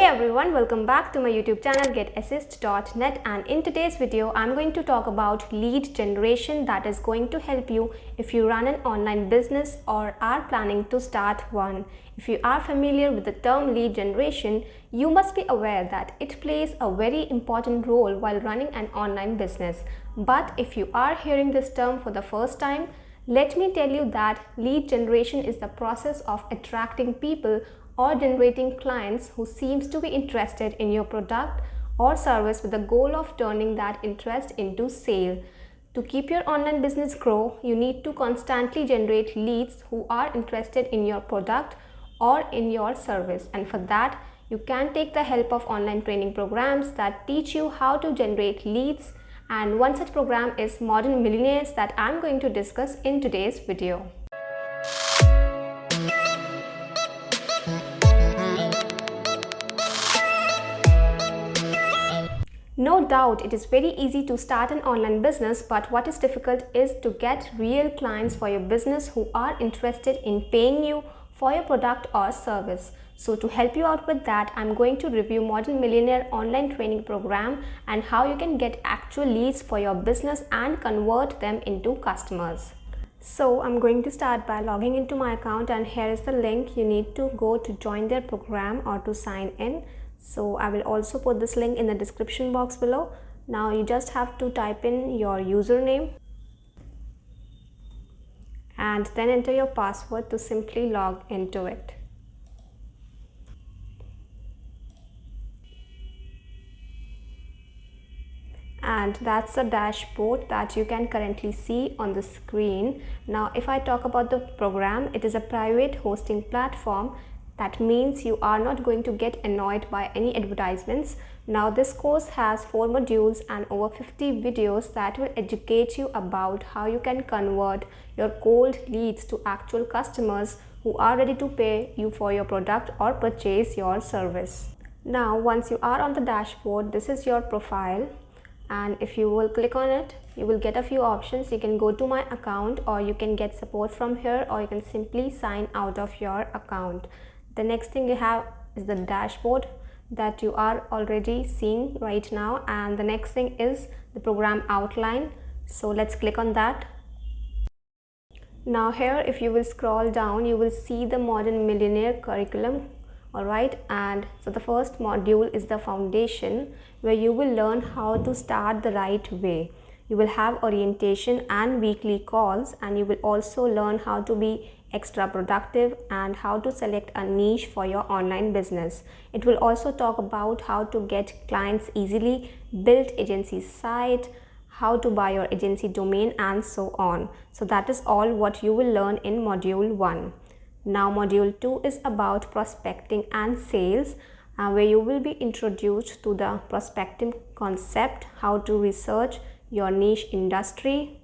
everyone, welcome back to my YouTube channel getassist.net, and in today's video I'm going to talk about lead generation that is going to help you if you run an online business or are planning to start one. If you are familiar with the term lead generation, you must be aware that it plays a very important role while running an online business. But if you are hearing this term for the first time, let me tell you that lead generation is the process of attracting people or generating clients who seems to be interested in your product or service with the goal of turning that interest into sale. To keep your online business grow, you need to constantly generate leads who are interested in your product or in your service, and for that you can take the help of online training programs that teach you how to generate leads, and one such program is Modern Millionaires that I'm going to discuss in today's video. No doubt, it is very easy to start an online business, but what is difficult is to get real clients for your business who are interested in paying you for your product or service. So to help you out with that, I'm going to review Modern Millionaire online training program and how you can get actual leads for your business and convert them into customers. So I'm going to start by logging into my account, and here is the link you need to go to join their program or to sign in. So I will also put this link in the description box below. Now you just have to type in your username and then enter your password to simply log into it. And that's the dashboard that you can currently see on the screen. Now if I talk about the program, it is a private hosting platform. That means you are not going to get annoyed by any advertisements. Now this course has 4 modules and over 50 videos that will educate you about how you can convert your cold leads to actual customers who are ready to pay you for your product or purchase your service. Now once you are on the dashboard, this is your profile, and if you will click on it, you will get a few options. You can go to my account, or you can get support from here, or you can simply sign out of your account. The next thing you have is the dashboard that you are already seeing right now, and the next thing is the program outline. So let's click on that. Now here, if you will scroll down, you will see the Modern Millionaire curriculum. Alright, and so the first module is the foundation, where you will learn how to start the right way. You will have orientation and weekly calls, and you will also learn how to be extra productive and how to select a niche for your online business. It will also talk about how to get clients easily, build agency site, how to buy your agency domain, and so on. So that is all what you will learn in module 1. Now module 2 is about prospecting and sales, where you will be introduced to the prospecting concept, how to research your niche industry,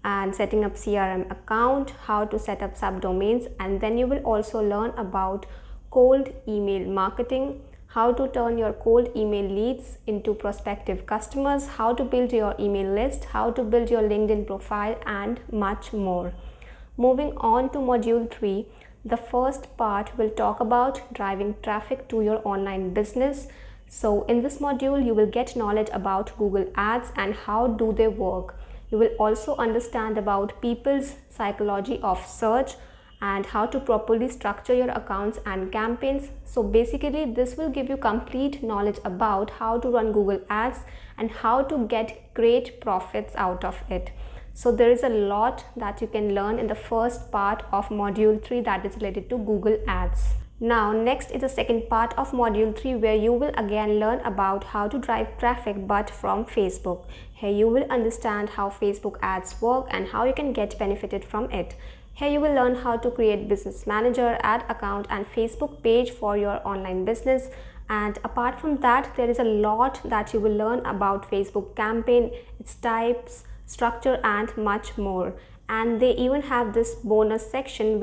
and setting up CRM account, how to set up subdomains, and then you will also learn about cold email marketing, how to turn your cold email leads into prospective customers, how to build your email list, how to build your LinkedIn profile, and much more. Moving on to module 3, the first part will talk about driving traffic to your online business. So in this module, you will get knowledge about Google Ads and how do they work. You will also understand about people's psychology of search and how to properly structure your accounts and campaigns. So basically this will give you complete knowledge about how to run Google Ads and how to get great profits out of it. So there is a lot that you can learn in the first part of module 3 that is related to Google Ads. Now next is the second part of module 3, where you will again learn about how to drive traffic but from Facebook. Here you will understand how Facebook ads work and how you can get benefited from it. Here you will learn how to create business manager, ad account, and Facebook page for your online business. And apart from that, there is a lot that you will learn about Facebook campaign, its types, structure, and much more. And they even have this bonus section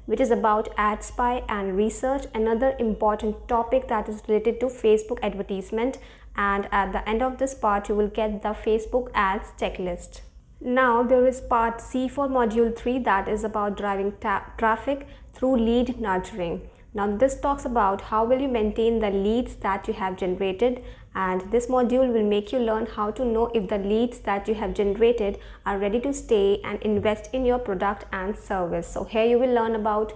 which is about ad spy and research, another important topic that is related to Facebook advertisement. And at the end of this part, you will get the Facebook ads checklist. Now there is part C for module 3, that is about driving traffic through lead nurturing. Now this talks about how will you maintain the leads that you have generated, and this module will make you learn how to know if the leads that you have generated are ready to stay and invest in your product and service. So here you will learn about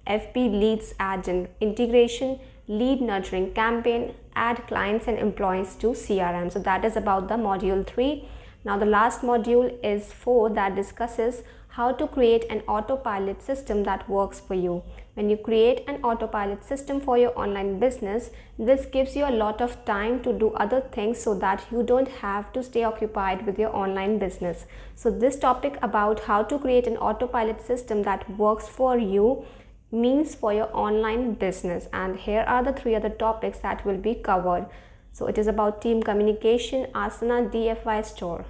FB leads ad integration, lead nurturing campaign, add clients and employees to CRM. So that is about the module 3. Now the last module is 4, that discusses how to create an autopilot system that works for you. When you create an autopilot system for your online business, this gives you a lot of time to do other things so that you don't have to stay occupied with your online business. So this topic about how to create an autopilot system that works for you means for your online business, and here are the 3 other topics that will be covered. So it is about team communication, Asana DFY store.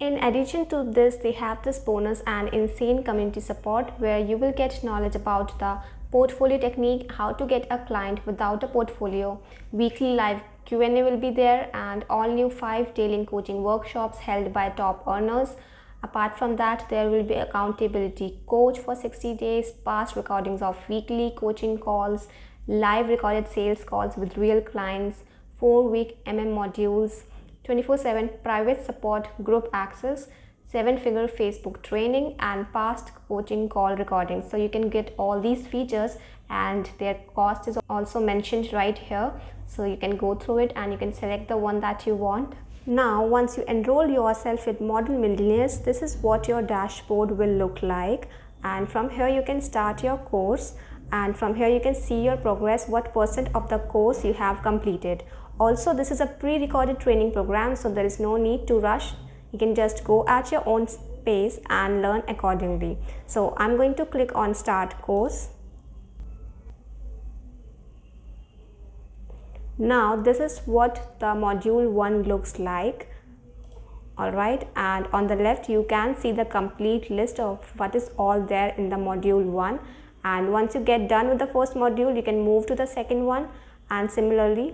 In addition to this, they have this bonus and insane community support where you will get knowledge about the portfolio technique, how to get a client without a portfolio. Weekly live Q&A will be there, and all new 5 daily coaching workshops held by top earners. Apart from that, there will be accountability coach for 60 days, past recordings of weekly coaching calls, live recorded sales calls with real clients, 4-week modules, 24/7 private support group access, 7-figure Facebook training, and past coaching call recordings. So you can get all these features, and their cost is also mentioned right here. So you can go through it and you can select the one that you want. Now, once you enroll yourself with Modern Millionaires, this is what your dashboard will look like. And from here you can start your course, and from here you can see your progress, what % of the course you have completed. Also, this is a pre-recorded training program, so there is no need to rush. You can just go at your own pace and learn accordingly. So I'm going to click on start course. Now this is what the module 1 looks like. Alright, and on the left you can see the complete list of what is all there in the module 1, and once you get done with the first module you can move to the second one, and similarly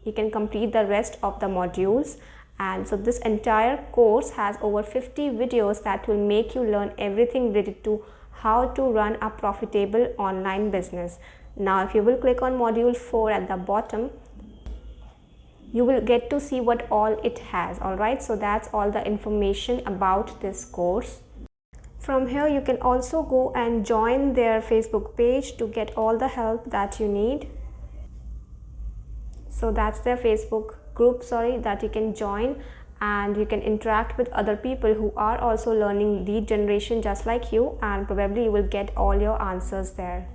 you can complete the rest of the modules. And so this entire course has over 50 videos that will make you learn everything related to how to run a profitable online business. Now if you will click on module 4 at the bottom, you will get to see what all it has. Alright, so that's all the information about this course. From here you can also go and join their Facebook page to get all the help that you need. So that's their Facebook group, that you can join, and you can interact with other people who are also learning lead generation just like you, and probably you will get all your answers there.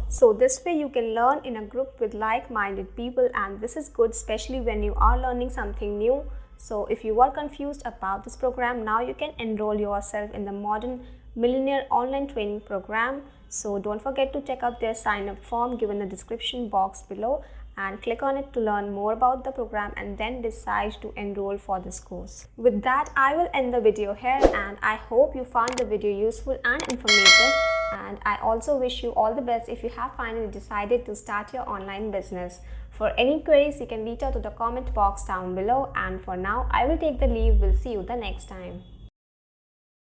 So this way you can learn in a group with like-minded people, and this is good especially when you are learning something new. So if you are confused about this program, now you can enroll yourself in the Modern Millionaire online training program. So don't forget to check out their sign-up form given in the description box below, and click on it to learn more about the program and then decide to enroll for this course. With that, I will end the video here, and I hope you found the video useful and informative, and I also wish you all the best if you have finally decided to start your online business. For any queries, you can reach out to the comment box down below, and for now I will take the leave. We'll see you the next time.